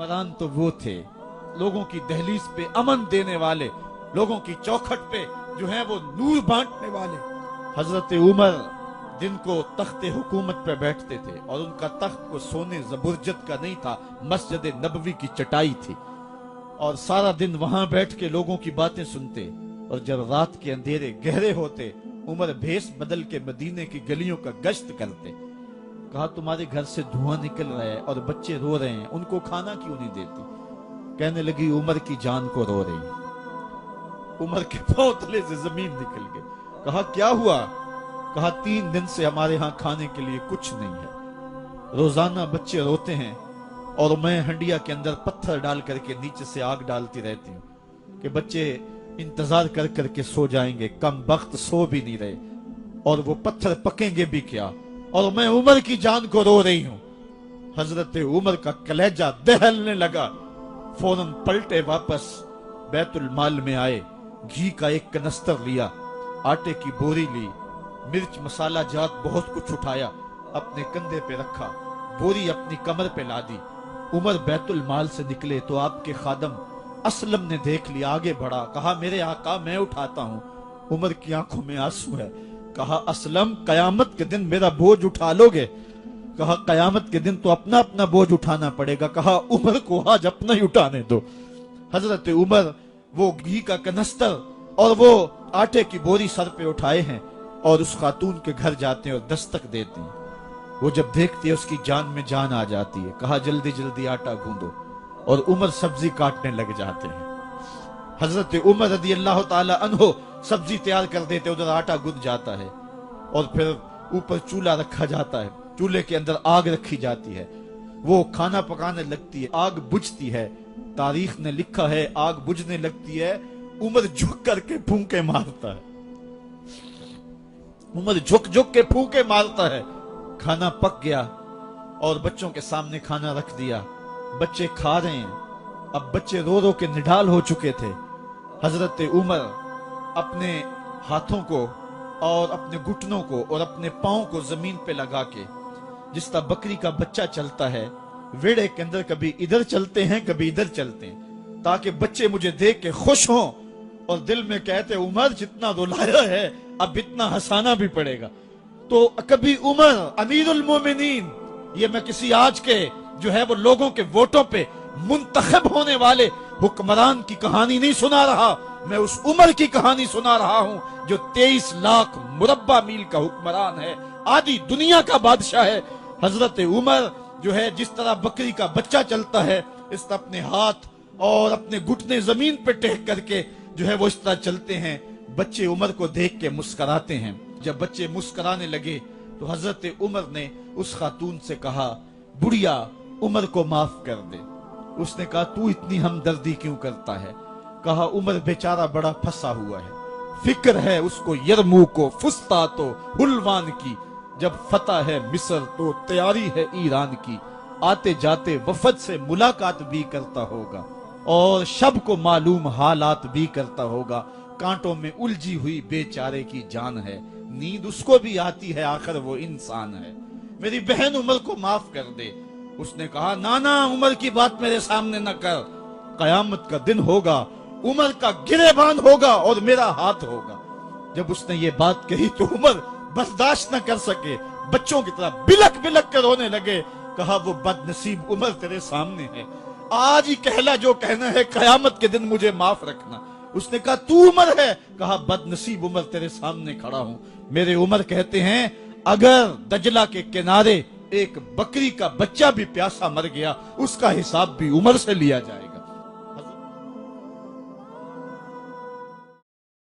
हुक्मरान तो वो थे, लोगों की दहलीज पे अमन देने वाले, लोगों की चौखट पे जो है वो नूर बांटने वाले। हजरत उमर दिन को तख्ते हुकूमत पे बैठते थे और उनका तख्त को सोने जबरजत का नहीं था, मस्जिद नबवी की चटाई थी, और सारा दिन वहां बैठ के लोगों की बातें सुनते। और जब रात के अंधेरे गहरे होते, उमर भेष बदल के मदीने की गलियों का गश्त करते। कहा तुम्हारे घर से धुआं निकल रहा है और बच्चे रो रहे हैं, उनको खाना क्यों नहीं देती? कहने लगी उमर की जान को रो रही। उमर के पांव तले से जमीन निकल गई। कहा क्या हुआ? कहा 3 दिन से हमारे यहाँ खाने के लिए कुछ नहीं है, रोजाना बच्चे रोते हैं और मैं हंडिया के अंदर पत्थर डाल करके नीचे से आग डालती रहती हूँ कि बच्चे इंतजार कर करके सो जाएंगे, कम वक्त सो भी नहीं रहे, और वो पत्थर पकेंगे भी क्या, और मैं उमर की जान को रो रही हूँ। हजरत उमर का कलेजा दहलने लगा। फौरन पलटे वापस बैतुल माल में आए, घी का एक कनस्तर लिया, आटे की बोरी ली, मिर्च मसाला जात बहुत कुछ उठाया, अपने कंधे पे रखा, बोरी अपनी कमर पे ला दी। उमर बैतुल माल से निकले तो आपके खादम असलम ने देख लिया, आगे बढ़ा, कहा मेरे आका मैं उठाता हूँ। उमर की आंखों में आंसू है। कहा असलम कयामत के दिन मेरा बोझ उठा लोगे? कहा कयामत के दिन तो अपना अपना बोझ उठाना पड़ेगा। कहा उमर को आज अपना ही उठाने दो। हजरत उमर वो घी का कनस्तर और वो आटे की बोरी सर पे उठाए हैं और उस खातून के घर जाते हैं और दस्तक देते हैं। वो जब देखती है उसकी जान में जान आ जाती है। कहा जल्दी जल्दी आटा गूंदो, और उमर सब्जी काटने लग जाते हैं। हजरत उमर रदी अल्लाह ताला अन्हो सब्जी तैयार कर देते, उधर आटा गुंद जाता है और फिर ऊपर चूल्हा रखा जाता है, चूल्हे के अंदर आग रखी जाती है, वो खाना पकाने लगती है, आग बुझती है। तारीख ने लिखा है आग बुझने लगती है, उमर झुक करके फूंके मारता है, उमर झुक झुक के फूंके मारता है। खाना पक गया और बच्चों के सामने खाना रख दिया, बच्चे खा रहे हैं। अब बच्चे रो रो के निढाल हो चुके थे। हजरत उमर अपने हाथों को और अपने घुटनों को और अपने पांव को जमीन पे लगा के, जिस तरह बकरी का बच्चा चलता है वेड़े के अंदर, कभी इधर चलते हैं कभी इधर चलते हैं, ताकि बच्चे मुझे देख के खुश हों और दिल में कहते उमर जितना रुलाया है अब इतना हंसाना भी पड़ेगा। तो कभी उमर अमीरुल मोमिनीन, ये मैं किसी आज के जो है वो लोगों के वोटों पे मुंतखब होने वाले हुक्मरान की कहानी नहीं सुना रहा, मैं उस उमर की कहानी सुना रहा हूं जो 23 लाख मुरब्बा मील का हुक्मरान है, आधी दुनिया का बादशाह है। हजरत उमर जो है जिस तरह बकरी का बच्चा चलता है, इस तरह अपने हाथ और अपने घुटने जमीन पे टेक करके जो है वो इस तरह चलते हैं। बच्चे उमर को देख के मुस्कुराते हैं। जब बच्चे मुस्कुराने लगे तो हजरत उमर ने उस खातून से कहा बुढ़िया उमर को माफ कर दे। उसने कहा तू इतनी हमदर्दी क्यों करता है? कहा उमर बेचारा बड़ा फंसा हुआ है, फिक्र है उसको यरमूक को फुस्तातो हुलवान की, जब फतह है मिस्र तो तैयारी है ईरान की, आते जाते वफद से मुलाकात भी करता होगा और शब को मालूम हालात भी करता होगा, कांटों में उलझी हुई बेचारे की जान है, नींद उसको भी आती है आखिर वो इंसान है, मेरी बहन उमर को माफ कर दे। उसने कहा नाना उमर की बात मेरे सामने न कर, कयामत का दिन होगा, उमर का गिरेबान होगा और मेरा हाथ होगा। जब उसने ये बात कही तो उमर बर्दाश्त न कर सके, बच्चों की तरह बिलक बिलक कर रोने लगे। कहा वो बदनसीब उमर तेरे सामने है, आज ही कहला जो कहना है, कयामत के दिन मुझे माफ रखना। उसने कहा तू उमर है? कहा बदनसीब उमर तेरे सामने खड़ा हूं। मेरे उमर कहते हैं अगर दजला के किनारे एक बकरी का बच्चा भी प्यासा मर गया, उसका हिसाब भी उमर से लिया जाएगा।